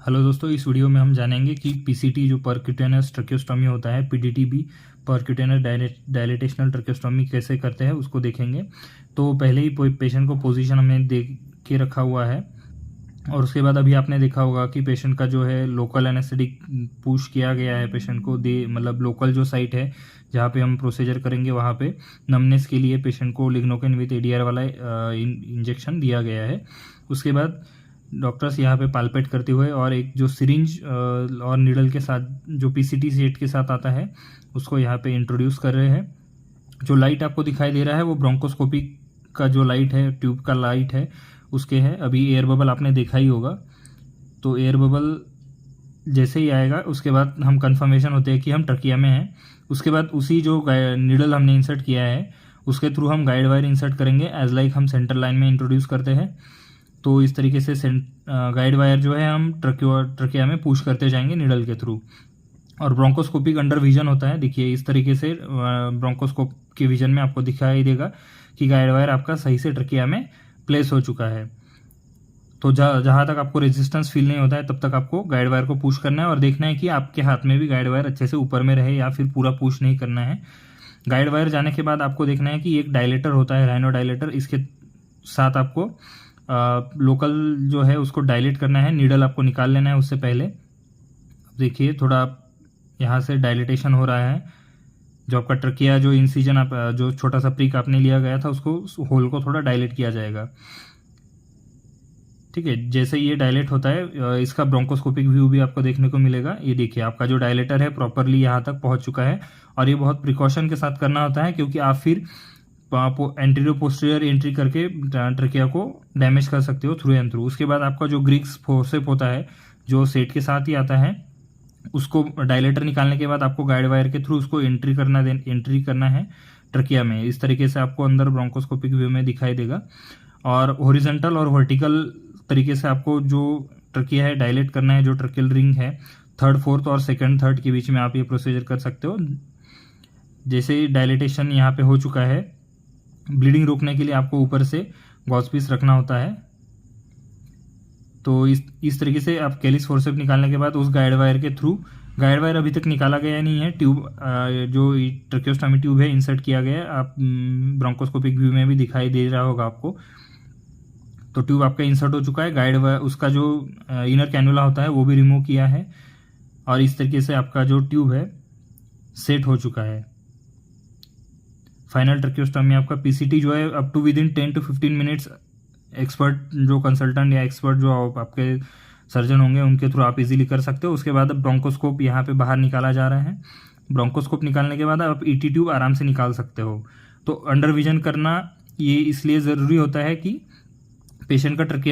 Hello दोस्तों, इस video में हम जानेंगे कि पीसीटी जो परक्यूटेनस ट्रकियोस्टोमी होता है, पीडीटीबी परक्यूटेनस डायलेटेशनल ट्रकियोस्टोमी कैसे करते हैं उसको देखेंगे। तो पहले ही पेशेंट को पोजीशन हमने दे के रखा हुआ है और उसके बाद अभी आपने देखा होगा कि पेशेंट का जो है लोकल एनेस्थेटिक पुश किया गया है। पेशेंट को मतलब लोकल जो साइट है जहाँ पे हम प्रोसीजर करेंगे वहाँ पे नमनेस के लिए पेशेंट को लिग्नोकेन विद एडीआर वाला इंजेक्शन दिया गया है। उसके बाद डॉक्टर्स यहाँ पे पाल्पेट करते हुए और एक जो सिरिंज और नीडल के साथ जो पीसीटी सेट के साथ आता है उसको यहाँ पे इंट्रोड्यूस कर रहे हैं। जो लाइट आपको दिखाई दे रहा है वो ब्रोंकोस्कोपी का जो लाइट है, ट्यूब का लाइट है उसके है। अभी एयर बबल आपने देखा ही होगा, तो एयर बबल जैसे ही आएगा उसके बाद हम कंफर्मेशन होते हैं कि हम ट्रकिया में हैं। उसके बाद उसी जो नीडल हमने इंसर्ट किया है उसके थ्रू हम गाइड वायर इंसर्ट करेंगे एज लाइक हम सेंटर लाइन में इंट्रोड्यूस करते हैं। तो इस तरीके से गाइड वायर जो है हम ट्रकिया में पुश करते जाएंगे नीडल के थ्रू। और ब्रोंकोस्कोपिक अंडर विजन होता है, देखिए इस तरीके से ब्रोंकोस्कोप के विजन में आपको दिखाई देगा कि गाइड वायर आपका सही से ट्रकिया में प्लेस हो चुका है। तो जहाँ तक आपको रेजिस्टेंस फील नहीं होता है तब तक आपको गाइड वायर को पुश करना है और देखना है कि आपके हाथ में भी गाइड वायर अच्छे से ऊपर में रहे या फिर पूरा पुश नहीं करना है। गाइड वायर जाने के बाद आपको देखना है कि एक डायलेटर होता है, राइनो डायलेटर, इसके साथ आपको लोकल जो है उसको डायलेट करना है। नीडल आपको निकाल लेना है उससे पहले। देखिए थोड़ा यहाँ से डायलेटेशन हो रहा है। जो आपका ट्रकिया जो इंसिजन आप जो छोटा सा प्रिक आपने लिया गया था उसको होल को थोड़ा डायलेट किया जाएगा। ठीक है, जैसे ये डायलेट होता है इसका ब्रोंकोस्कोपिक व्यू भी आपको देखने को मिलेगा। ये देखिए आपका जो डायलेटर है प्रॉपरली यहाँ तक पहुँच चुका है और ये बहुत प्रिकॉशन के साथ करना होता है क्योंकि आप फिर एंटीरियर पोस्टीरियर एंट्री करके ट्रकिया को डैमेज कर सकते हो थ्रू एंड थ्रू। उसके बाद आपका जो ग्रिक्स फोर्सेप होता है जो सेट के साथ ही आता है उसको डायलेटर निकालने के बाद आपको गाइड वायर के थ्रू उसको एंट्री करना है ट्रकिया में। इस तरीके से आपको अंदर ब्रोंकोस्कोपिक व्यू में दिखाई देगा। और हॉरिजॉन्टल और वर्टिकल तरीके से आपको जो ट्रकिया है डायलेट करना है। जो ट्रकियल रिंग है थर्ड फोर्थ और सेकंड थर्ड के बीच में आप ये प्रोसीजर कर सकते हो। जैसे डायलेटेशन यहाँ पे हो चुका है, ब्लीडिंग रोकने के लिए आपको ऊपर से गॉज पीस रखना होता है। तो इस तरीके से आप कैलिस फोर्सेप निकालने के बाद उस गाइड वायर के थ्रू, गाइड वायर अभी तक निकाला गया नहीं है, ट्यूब जो ट्रकियोस्टोमी ट्यूब है इंसर्ट किया गया है। आप ब्रोंकोस्कोपिक व्यू में भी दिखाई दे रहा होगा आपको। तो ट्यूब आपका इंसर्ट हो चुका है, गाइड वायर उसका जो इनर कैनुला होता है वो भी रिमूव किया है और इस तरीके से आपका जो ट्यूब है सेट हो चुका है। फाइनल ट्रकियोस्टोमी आपका पीसीटी जो है up to within 10 to 15 minutes expert जो कंसल्टेंट या एक्सपर्ट जो आपके सर्जन होंगे उनके थ्रू आप इजीली कर सकते हो। उसके बाद अब ब्रोंकोस्कोप यहाँ पे बाहर निकाला जा रहा है। ब्रोंकोस्कोप निकालने के बाद आप ईटी ट्यूब आराम से निकाल सकते हो। तो अंडर विजन करना ये इसलिए ज़रूरी होता है कि पेशेंट का ट्रकिया